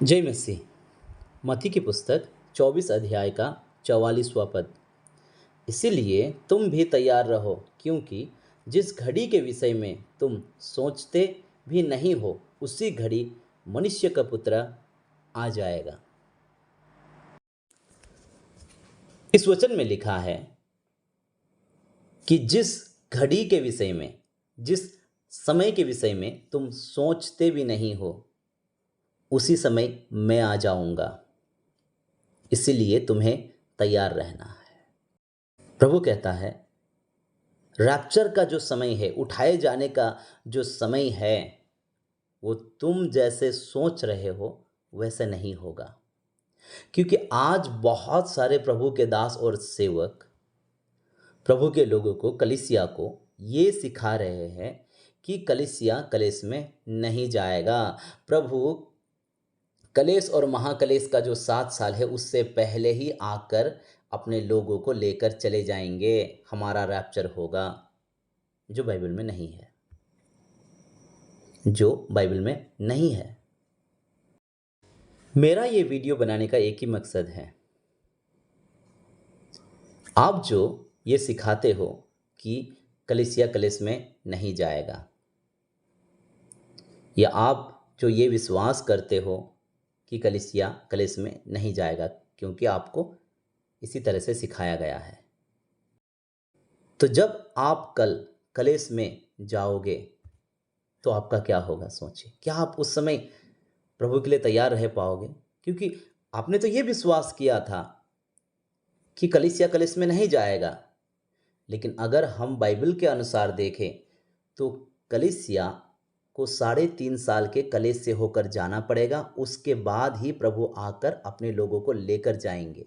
जय मसीह। मत्ती की पुस्तक 24 अध्याय का 44वां पद। इसीलिए तुम भी तैयार रहो, क्योंकि जिस घड़ी के विषय में तुम सोचते भी नहीं हो, उसी घड़ी मनुष्य का पुत्र आ जाएगा। इस वचन में लिखा है कि जिस घड़ी के विषय में, जिस समय के विषय में तुम सोचते भी नहीं हो, उसी समय मैं आ जाऊंगा। इसीलिए तुम्हें तैयार रहना है। प्रभु कहता है, रैप्चर का जो समय है, उठाए जाने का जो समय है, वो तुम जैसे सोच रहे हो वैसे नहीं होगा। क्योंकि आज बहुत सारे प्रभु के दास और सेवक प्रभु के लोगों को, कलीसिया को ये सिखा रहे हैं कि कलीसिया कलेश में नहीं जाएगा। प्रभु कलेश और महाकलेश का जो 7 साल है, उससे पहले ही आकर अपने लोगों को लेकर चले जाएंगे। हमारा रैप्चर होगा, जो बाइबल में नहीं है, जो बाइबल में नहीं है। मेरा ये वीडियो बनाने का एक ही मकसद है, आप जो ये सिखाते हो कि कलीसिया कलेश में नहीं जाएगा, या आप जो ये विश्वास करते हो कि कलीसिया कलेश में नहीं जाएगा, क्योंकि आपको इसी तरह से सिखाया गया है, तो जब आप कल कलेश में जाओगे तो आपका क्या होगा? सोचिए, क्या आप उस समय प्रभु के लिए तैयार रह पाओगे? क्योंकि आपने तो ये विश्वास किया था कि कलीसिया कलेश में नहीं जाएगा। लेकिन अगर हम बाइबल के अनुसार देखें तो कलीसिया को 3.5 साल के कलेश से होकर जाना पड़ेगा। उसके बाद ही प्रभु आकर अपने लोगों को लेकर जाएंगे।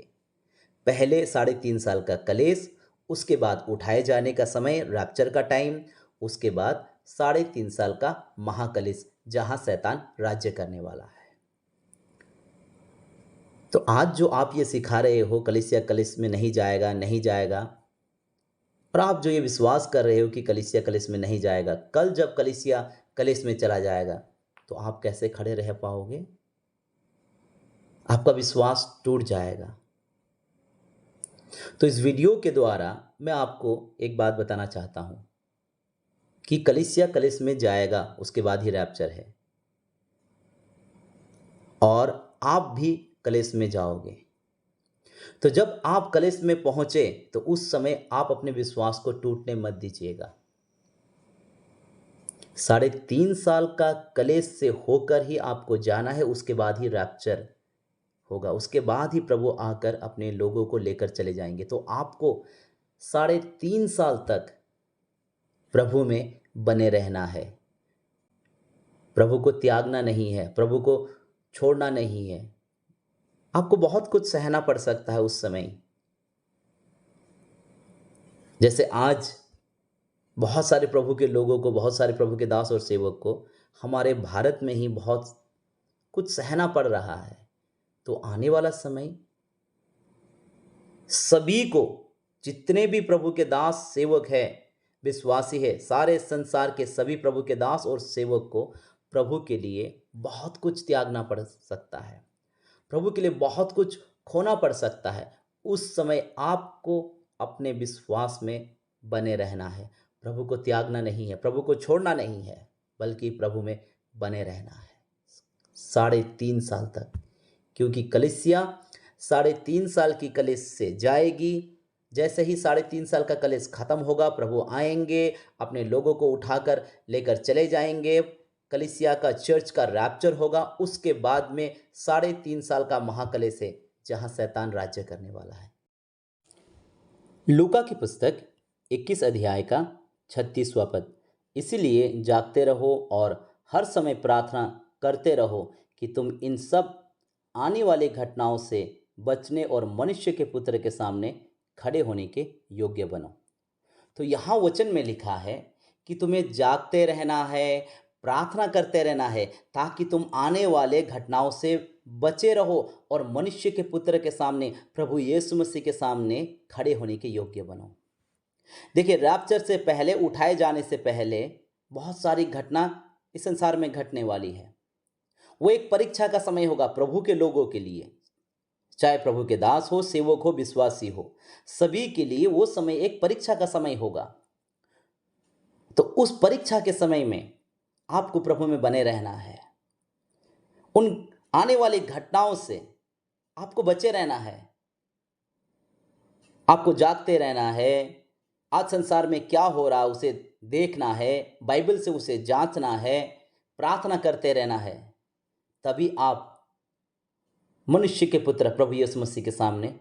पहले 3.5 साल का कलेश, उसके बाद उठाए जाने का समय, रैप्चर का टाइम, उसके बाद 3.5 साल का महाकलेश, जहां शैतान राज्य करने वाला है। तो आज जो आप ये सिखा रहे हो कलीसिया कलेश में नहीं जाएगा, नहीं जाएगा, और आप जो ये विश्वास कर रहे हो कि कलीसिया कलेश में नहीं जाएगा, कल जब कलीसिया कलेश में चला जाएगा तो आप कैसे खड़े रह पाओगे? आपका विश्वास टूट जाएगा। तो इस वीडियो के द्वारा मैं आपको एक बात बताना चाहता हूं कि कलीसिया कलेश में जाएगा, उसके बाद ही रैप्चर है, और आप भी कलेश में जाओगे। तो जब आप कलेश में पहुंचे तो उस समय आप अपने विश्वास को टूटने मत दीजिएगा। 3.5 साल का कलेश से होकर ही आपको जाना है, उसके बाद ही रैप्चर होगा, उसके बाद ही प्रभु आकर अपने लोगों को लेकर चले जाएंगे। तो आपको 3.5 साल तक प्रभु में बने रहना है, प्रभु को त्यागना नहीं है, प्रभु को छोड़ना नहीं है। आपको बहुत कुछ सहना पड़ सकता है उस समय। जैसे आज बहुत सारे प्रभु के लोगों को, बहुत सारे प्रभु के दास और सेवक को हमारे भारत में ही बहुत कुछ सहना पड़ रहा है। तो आने वाला समय सभी को, जितने भी प्रभु के दास सेवक है, विश्वासी है, सारे संसार के सभी प्रभु के दास और सेवक को प्रभु के लिए बहुत कुछ त्यागना पड़ सकता है, प्रभु के लिए बहुत कुछ खोना पड़ सकता है। उस समय आपको अपने विश्वास में बने रहना है, प्रभु को त्यागना नहीं है, प्रभु को छोड़ना नहीं है, बल्कि प्रभु में बने रहना है 3.5 साल तक। क्योंकि कलीसिया 3.5 साल की कलेश से जाएगी। जैसे ही 3.5 साल का कलेश खत्म होगा, प्रभु आएंगे, अपने लोगों को उठाकर लेकर चले जाएंगे। कलीसिया का, चर्च का रैप्चर होगा। उसके बाद में 3.5 साल का महाकलेश है, जहां शैतान राज्य करने वाला है। लूका की पुस्तक 21 अध्याय का 36वां पद। इसीलिए जागते रहो और हर समय प्रार्थना करते रहो कि तुम इन सब आने वाली घटनाओं से बचने और मनुष्य के पुत्र के सामने खड़े होने के योग्य बनो। तो यहाँ वचन में लिखा है कि तुम्हें जागते रहना है, प्रार्थना करते रहना है, ताकि तुम आने वाले घटनाओं से बचे रहो और मनुष्य के पुत्र के सामने, प्रभु यीशु मसीह के सामने खड़े होने के योग्य बनो। देखिए, रैप्चर से पहले, उठाए जाने से पहले बहुत सारी घटना इस संसार में घटने वाली है, वो एक परीक्षा का समय होगा प्रभु के लोगों के लिए, चाहे प्रभु के दास हो, सेवक हो, विश्वासी हो, सभी के लिए वो समय एक परीक्षा का समय होगा। तो उस परीक्षा के समय में आपको प्रभु में बने रहना है। उन आने वाली घटनाओं से आपको बचे रहना है। आपको जागते रहना है। आज संसार में क्या हो रहा है उसे देखना है, बाइबल से उसे जांचना है, प्रार्थना करते रहना है। तभी आप मनुष्य के पुत्र प्रभु यीशु मसीह के सामने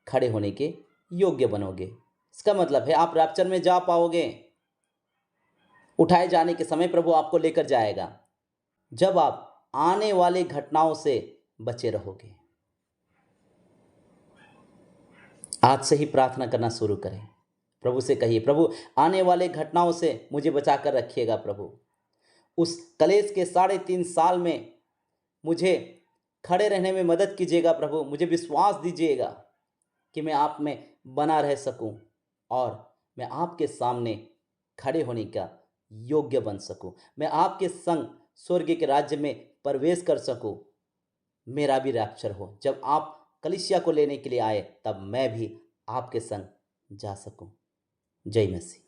खड़े होने के योग्य बनोगे। इसका मतलब है आप रैप्चर में जा पाओगे। उठाए जाने के समय प्रभु आपको लेकर जाएगा, जब आप आने वाले घटनाओं से बचे रहोगे। आज से ही प्रार्थना करना शुरू करें। प्रभु से कहिए, प्रभु आने वाले घटनाओं से मुझे बचाकर रखिएगा। प्रभु उस कलेश के 3.5 साल में मुझे खड़े रहने में मदद कीजिएगा। प्रभु मुझे विश्वास दीजिएगा कि मैं आप में बना रह सकूं और मैं आपके सामने खड़े होने का योग्य बन सकूं। मैं आपके संग स्वर्ग के राज्य में प्रवेश कर सकूं। मेरा भी रैप्चर हो, जब आप कलीसिया को लेने के लिए आए तब मैं भी आपके संग जा सकूं। जय मसीह।